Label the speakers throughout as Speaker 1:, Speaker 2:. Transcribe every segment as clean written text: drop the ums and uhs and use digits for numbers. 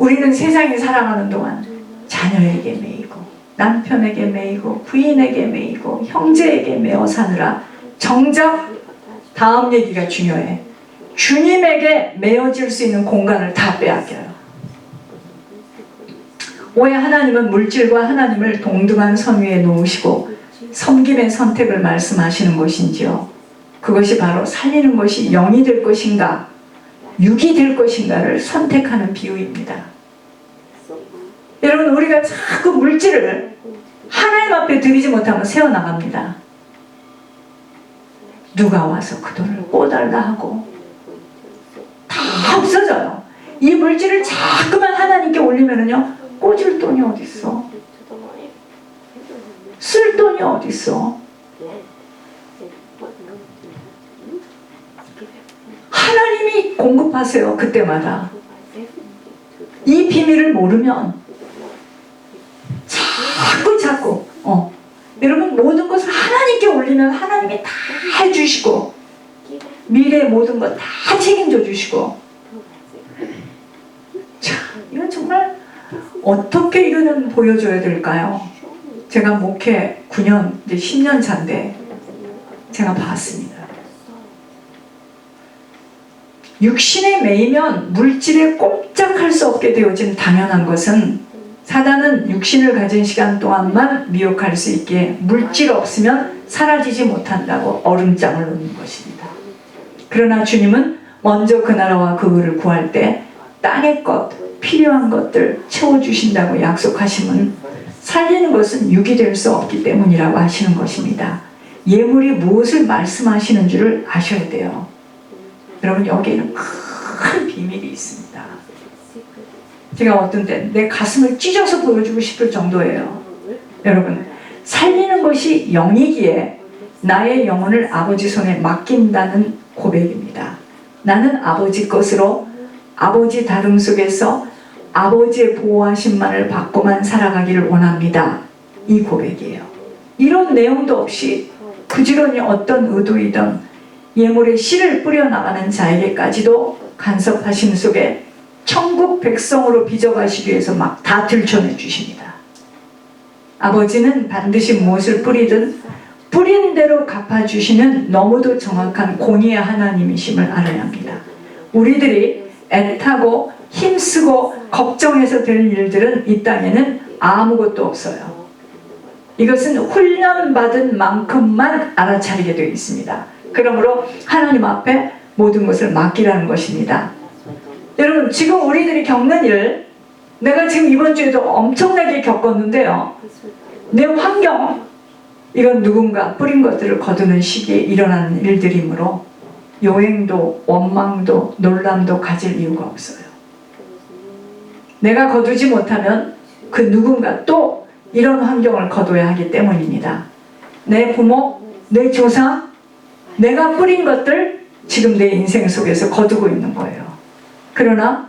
Speaker 1: 우리는 세상에 살아가는 동안 자녀에게 매이고 남편에게 매이고 부인에게 매이고 형제에게 매어 사느라 정작 다음 얘기가 중요해. 주님에게 매어질 수 있는 공간을 다 빼앗겨요. 왜 하나님은 물질과 하나님을 동등한 선 위에 놓으시고 섬김의 선택을 말씀하시는 것인지요? 그것이 바로 살리는 것이 영이 될 것인가 육이 될 것인가를 선택하는 비유입니다. 여러분, 우리가 자꾸 물질을 하나님 앞에 드리지 못하면 새어나갑니다. 누가 와서 그 돈을 꿔달라 하고 다 없어져요. 이 물질을 자꾸만 하나님께 올리면은요, 꽂을 돈이 어딨어? 쓸 돈이 어딨어? 하나님이 공급하세요. 그때마다. 이 비밀을 모르면 자꾸 여러분, 모든 것을 하나님께 올리면 하나님이 다 해주시고 미래의 모든 것 다 책임져 주시고. 자, 이건 정말 어떻게 이거는 보여줘야 될까요? 제가 목회 9년, 이제 10년 차인데 제가 봤습니다. 육신에 매이면 물질에 꼼짝할 수 없게 되어진 당연한 것은 사단은 육신을 가진 시간 동안만 미혹할 수 있기에 물질 없으면 사라지지 못한다고 얼음장을 놓는 것입니다. 그러나 주님은 먼저 그 나라와 그 의를 구할 때 땅의 것, 필요한 것들 채워주신다고 약속하심은 살리는 것은 육이 될 수 없기 때문이라고 하시는 것입니다. 예물이 무엇을 말씀하시는 줄을 아셔야 돼요. 여러분, 여기에는 큰 비밀이 있습니다. 제가 어떤 때 내 가슴을 찢어서 보여주고 싶을 정도예요. 여러분, 살리는 것이 영이기에 나의 영혼을 아버지 손에 맡긴다는 고백입니다. 나는 아버지 것으로 아버지 다름 속에서 아버지의 보호하심만을 받고만 살아가기를 원합니다. 이 고백이에요. 이런 내용도 없이 부지런히 어떤 의도이든 예물의 씨를 뿌려나가는 자에게까지도 간섭하심 속에 천국 백성으로 빚어가시기 위해서 막 다 들춰내 주십니다. 아버지는 반드시 무엇을 뿌리든 뿌린 대로 갚아주시는 너무도 정확한 공의의 하나님이심을 알아야 합니다. 우리들이 애타고 힘쓰고 걱정해서 될 일들은 이 땅에는 아무것도 없어요. 이것은 훈련받은 만큼만 알아차리게 되어 있습니다. 그러므로 하나님 앞에 모든 것을 맡기라는 것입니다. 여러분, 지금 우리들이 겪는 일, 내가 지금 이번 주에도 엄청나게 겪었는데요. 내 환경, 이건 누군가 뿌린 것들을 거두는 시기에 일어나는 일들이므로 요행도 원망도 놀람도 가질 이유가 없어요. 내가 거두지 못하면 그 누군가 또 이런 환경을 거둬야 하기 때문입니다. 내 부모, 내 조상, 내가 뿌린 것들 지금 내 인생 속에서 거두고 있는 거예요. 그러나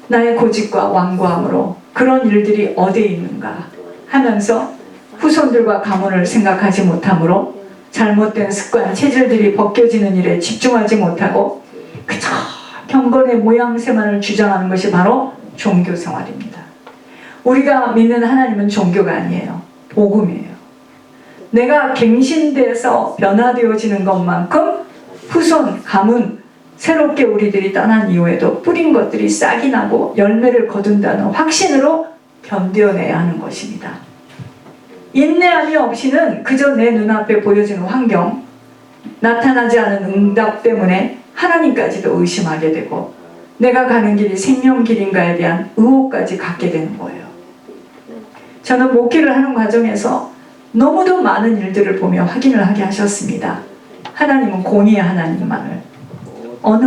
Speaker 1: 나의 고집과 완고함으로 그런 일들이 어디에 있는가 하면서 후손들과 가문을 생각하지 못하므로 잘못된 습관, 체질들이 벗겨지는 일에 집중하지 못하고 그저 경건의 모양새만을 주장하는 것이 바로 종교 생활입니다. 우리가 믿는 하나님은 종교가 아니에요. 복음이에요. 내가 갱신돼서 변화되어지는 것만큼 후손, 가문, 새롭게 우리들이 떠난 이후에도 뿌린 것들이 싹이 나고 열매를 거둔다는 확신으로 견뎌내야 하는 것입니다. 인내함이 없이는 그저 내 눈앞에 보여지는 환경, 나타나지 않은 응답 때문에 하나님까지도 의심하게 되고 내가 가는 길이 생명길인가에 대한 의혹까지 갖게 되는 거예요. 저는 목회를 하는 과정에서 너무도 많은 일들을 보며 확인을 하게 하셨습니다. 하나님은 공의의 하나님만을. 어느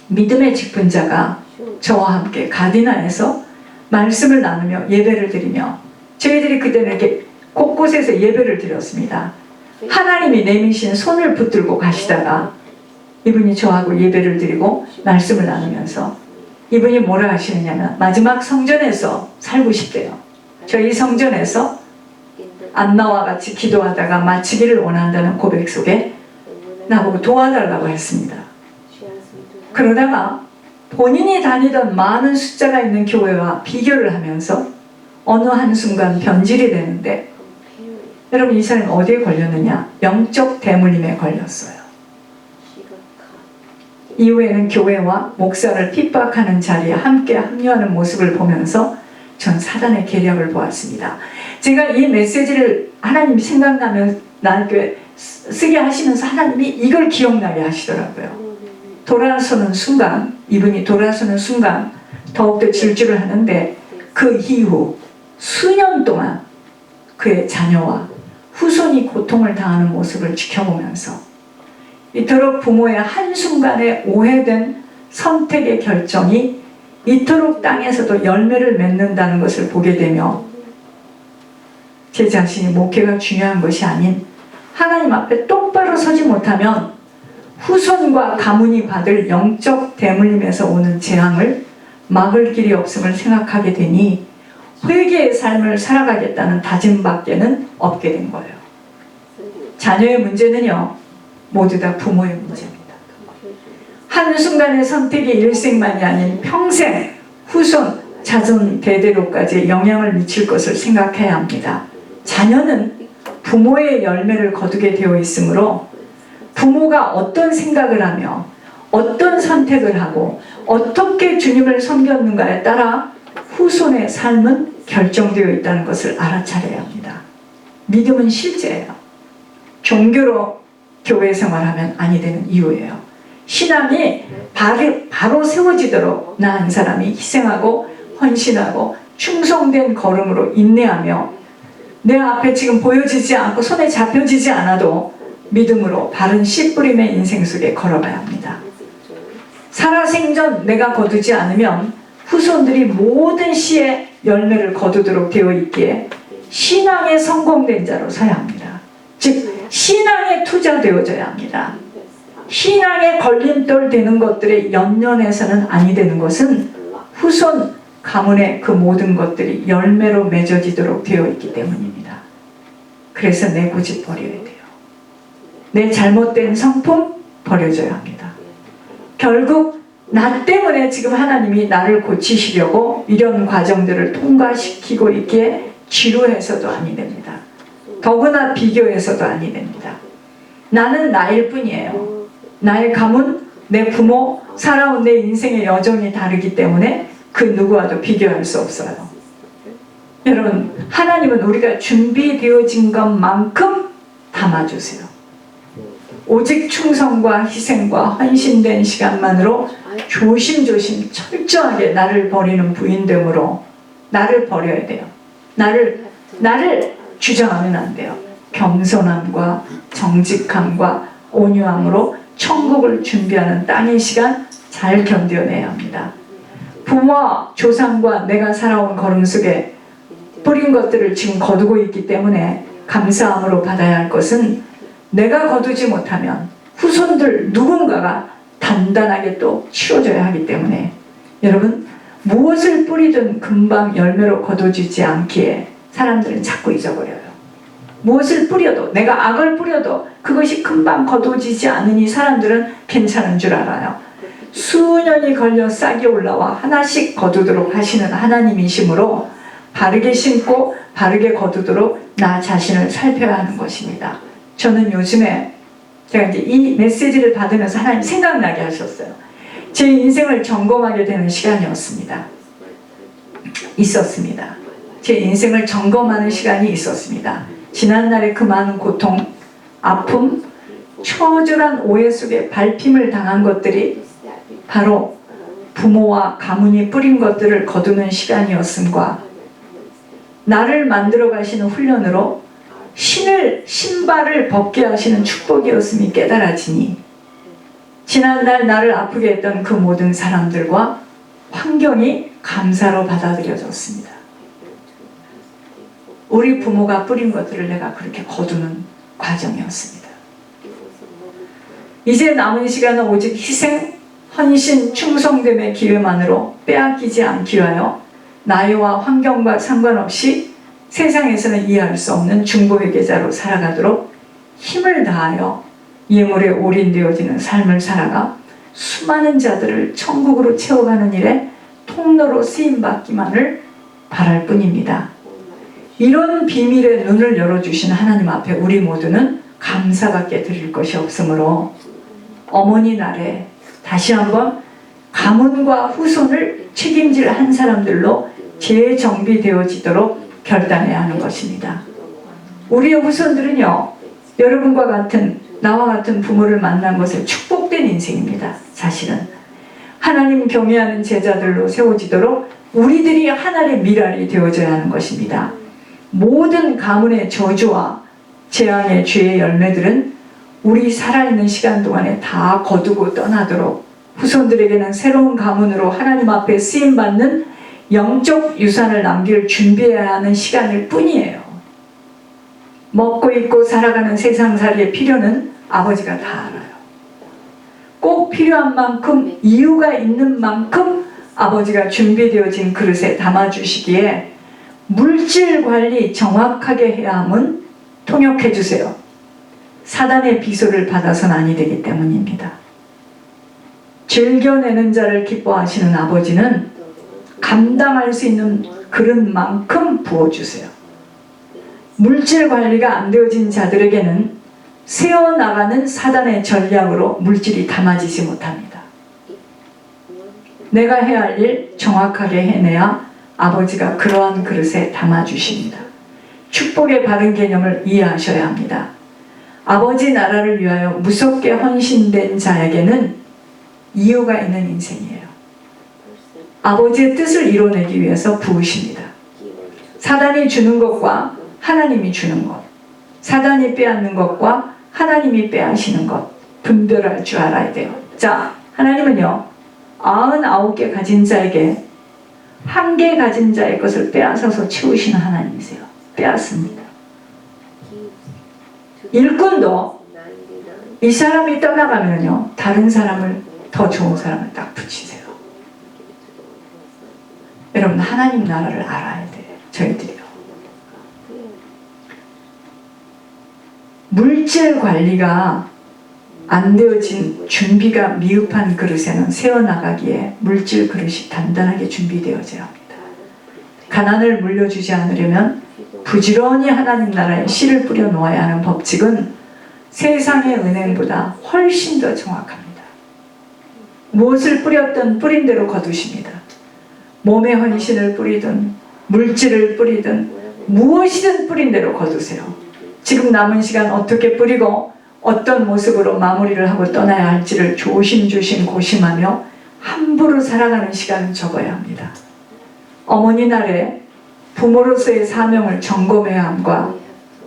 Speaker 1: 믿음의 직분자가 저와 함께 가디나에서 말씀을 나누며 예배를 드리며 저희들이 그때는 이렇게 곳곳에서 예배를 드렸습니다. 하나님이 내미신 손을 붙들고 가시다가 이분이 저하고 예배를 드리고 말씀을 나누면서 이분이 뭐라 하시느냐면 마지막 성전에서 살고 싶대요. 저희 성전에서 안나와 같이 기도하다가 마치기를 원한다는 고백 속에 나보고 도와달라고 했습니다. 그러다가 본인이 다니던 많은 숫자가 있는 교회와 비교를 하면서 어느 한순간 변질이 되는데, 여러분 이 사람이 어디에 걸렸느냐? 영적 대물림에 걸렸어요. 이후에는 교회와 목사를 핍박하는 자리에 함께 합류하는 모습을 보면서 전 사단의 계략을 보았습니다. 제가 이 메시지를 하나님이 생각나면 나에게 쓰게 하시면서 하나님이 이걸 기억나게 하시더라고요. 돌아서는 순간, 이분이 돌아서는 순간 더욱더 질주를 하는데, 그 이후 수년 동안 그의 자녀와 후손이 고통을 당하는 모습을 지켜보면서 이토록 부모의 한순간에 오해된 선택의 결정이 이토록 땅에서도 열매를 맺는다는 것을 보게 되며, 제 자신이 목회가 중요한 것이 아닌 하나님 앞에 똑바로 서지 못하면 후손과 가문이 받을 영적 대물림에서 오는 재앙을 막을 길이 없음을 생각하게 되니 회개의 삶을 살아가겠다는 다짐밖에는 없게 된 거예요. 자녀의 문제는요, 모두 다 부모의 문제입니다. 한순간의 선택이 일생만이 아닌 평생 후손, 자손 대대로까지 영향을 미칠 것을 생각해야 합니다. 자녀는 부모의 열매를 거두게 되어 있으므로 부모가 어떤 생각을 하며 어떤 선택을 하고 어떻게 주님을 섬겼는가에 따라 후손의 삶은 결정되어 있다는 것을 알아차려야 합니다. 믿음은 실제예요. 종교로 교회 생활하면 아니 되는 이유예요. 신앙이 바로 세워지도록 나 한 사람이 희생하고 헌신하고 충성된 걸음으로 인내하며, 내 앞에 지금 보여지지 않고 손에 잡혀지지 않아도 믿음으로 바른 씨 뿌림의 인생 속에 걸어가야 합니다. 살아생전 내가 거두지 않으면 후손들이 모든 씨의 열매를 거두도록 되어 있기에 신앙에 성공된 자로 서야 합니다. 즉 신앙에 투자되어져야 합니다. 신앙에 걸림돌 되는 것들에 연연해서는 아니 되는 것은 후손 가문의 그 모든 것들이 열매로 맺어지도록 되어 있기 때문입니다. 그래서 내 고집 버려야 돼요. 내 잘못된 성품 버려져야 합니다. 결국 나 때문에 지금 하나님이 나를 고치시려고 이런 과정들을 통과시키고 있기에 지루해서도 아니 됩니다. 더구나 비교해서도 아니 됩니다. 나는 나일 뿐이에요. 나의 가문, 내 부모, 살아온 내 인생의 여정이 다르기 때문에 그 누구와도 비교할 수 없어요. 여러분, 하나님은 우리가 준비되어진 것만큼 담아주세요. 오직 충성과 희생과 헌신된 시간만으로 조심조심 철저하게 나를 버리는 부인됨으로 나를 버려야 돼요. 나를 주장하면 안 돼요. 겸손함과 정직함과 온유함으로 천국을 준비하는 땅의 시간 잘 견뎌내야 합니다. 부모와 조상과 내가 살아온 걸음 속에 뿌린 것들을 지금 거두고 있기 때문에 감사함으로 받아야 할 것은, 내가 거두지 못하면 후손들 누군가가 단단하게 또 치워줘야 하기 때문에, 여러분 무엇을 뿌리든 금방 열매로 거둬지지 않기에 사람들은 자꾸 잊어버려요. 무엇을 뿌려도, 내가 악을 뿌려도 그것이 금방 거둬지지 않으니 사람들은 괜찮은 줄 알아요. 수년이 걸려 싹이 올라와 하나씩 거두도록 하시는 하나님이시므로 바르게 심고 바르게 거두도록 나 자신을 살펴야 하는 것입니다. 저는 요즘에 제가 이제 이 메시지를 받으면서 하나님 생각나게 하셨어요. 제 인생을 점검하게 되는 시간이었습니다. 있었습니다. 제 인생을 점검하는 시간이 있었습니다. 지난날의 그 많은 고통, 아픔, 처절한 오해 속에 밟힘을 당한 것들이 바로 부모와 가문이 뿌린 것들을 거두는 시간이었음과, 나를 만들어 가시는 훈련으로 신발을 벗게 하시는 축복이었음이 깨달아지니, 지난날 나를 아프게 했던 그 모든 사람들과 환경이 감사로 받아들여졌습니다. 우리 부모가 뿌린 것들을 내가 그렇게 거두는 과정이었습니다. 이제 남은 시간은 오직 희생, 헌신, 충성됨의 기회만으로 빼앗기지 않기 위하여 나이와 환경과 상관없이 세상에서는 이해할 수 없는 중보회개자로 살아가도록 힘을 다하여 예물에 올인되어지는 삶을 살아가 수많은 자들을 천국으로 채워가는 일에 통로로 쓰임받기만을 바랄 뿐입니다. 이런 비밀의 눈을 열어주신 하나님 앞에 우리 모두는 감사밖에 드릴 것이 없으므로 어머니 날에 다시 한번 가문과 후손을 책임질 한 사람들로 재정비되어지도록 결단해야 하는 것입니다. 우리의 후손들은요, 여러분과 같은 나와 같은 부모를 만난 것에 축복된 인생입니다. 사실은 하나님 경외하는 제자들로 세워지도록 우리들이 하나님의 미랄이 되어져야 하는 것입니다. 모든 가문의 저주와 재앙의 죄의 열매들은 우리 살아있는 시간 동안에 다 거두고 떠나도록 후손들에게는 새로운 가문으로 하나님 앞에 쓰임받는 영적 유산을 남길 준비해야 하는 시간일 뿐이에요. 먹고 입고 살아가는 세상살이의 필요는 아버지가 다 알아요. 꼭 필요한 만큼, 이유가 있는 만큼 아버지가 준비되어진 그릇에 담아주시기에 물질 관리 정확하게 해야 함은 통역해 주세요. 사단의 비소를 받아서는 아니 되기 때문입니다. 즐겨내는 자를 기뻐하시는 아버지는 감당할 수 있는 그릇만큼 부어주세요. 물질 관리가 안 되어진 자들에게는 새어나가는 사단의 전략으로 물질이 담아지지 못합니다. 내가 해야 할 일 정확하게 해내야 아버지가 그러한 그릇에 담아주십니다. 축복의 바른 개념을 이해하셔야 합니다. 아버지 나라를 위하여 무섭게 헌신된 자에게는 이유가 있는 인생이에요. 아버지의 뜻을 이뤄내기 위해서 부으십니다. 사단이 주는 것과 하나님이 주는 것, 사단이 빼앗는 것과 하나님이 빼앗으시는 것 분별할 줄 알아야 돼요. 자, 하나님은요 99개 가진 자에게 1개 가진 자의 것을 빼앗아서 채우시는 하나님이세요. 빼앗습니다. 일꾼도 이 사람이 떠나가면요 다른 사람을, 더 좋은 사람을 딱 붙이세요. 여러분, 하나님 나라를 알아야 돼요. 저희들이요. 물질 관리가 안 되어진 준비가 미흡한 그릇에는 새어나가기에 물질 그릇이 단단하게 준비되어져야 합니다. 가난을 물려주지 않으려면 부지런히 하나님 나라에 씨를 뿌려 놓아야 하는 법칙은 세상의 은행보다 훨씬 더 정확합니다. 무엇을 뿌렸든 뿌린 대로 거두십니다. 몸에 헌신을 뿌리든 물질을 뿌리든 무엇이든 뿌린 대로 거두세요. 지금 남은 시간 어떻게 뿌리고 어떤 모습으로 마무리를 하고 떠나야 할지를 조심조심 고심하며 함부로 살아가는 시간을 적어야 합니다. 어머니 날에 부모로서의 사명을 점검해야 함과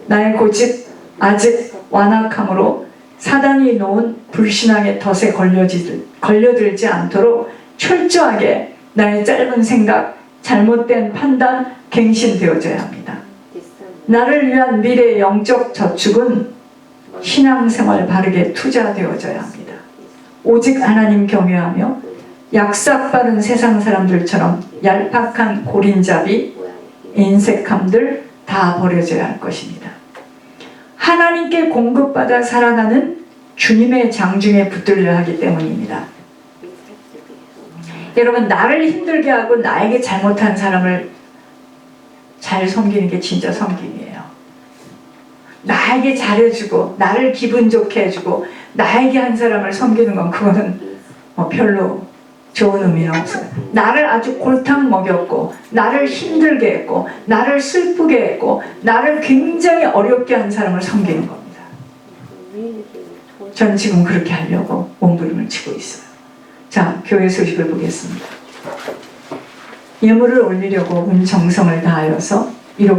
Speaker 1: 나의 고집 아직 완악함으로 사단이 놓은 불신앙의 덫에 걸려들지 않도록 철저하게 나의 짧은 생각, 잘못된 판단, 갱신되어져야 합니다. 나를 위한 미래의 영적 저축은 신앙생활 바르게 투자되어져야 합니다. 오직 하나님 경외하며 약삭빠른 세상 사람들처럼 얄팍한 고린잡이, 인색함들 다 버려져야 할 것입니다. 하나님께 공급받아 살아가는 주님의 장중에 붙들려야 하기 때문입니다. 여러분, 나를 힘들게 하고 나에게 잘못한 사람을 잘 섬기는 게 진짜 섬김이에요. 나에게 잘해주고 나를 기분 좋게 해주고 나에게 한 사람을 섬기는 건 그거는 별로 좋은 의미는 없어요. 나를 아주 골탕 먹였고 나를 힘들게 했고 나를 슬프게 했고 나를 굉장히 어렵게 한 사람을 섬기는 겁니다. 전 지금 그렇게 하려고 몸부림을 치고 있어요. 자, 교회 소식을 보겠습니다. 예물을 올리려고 온 정성을 다하여서 이렇게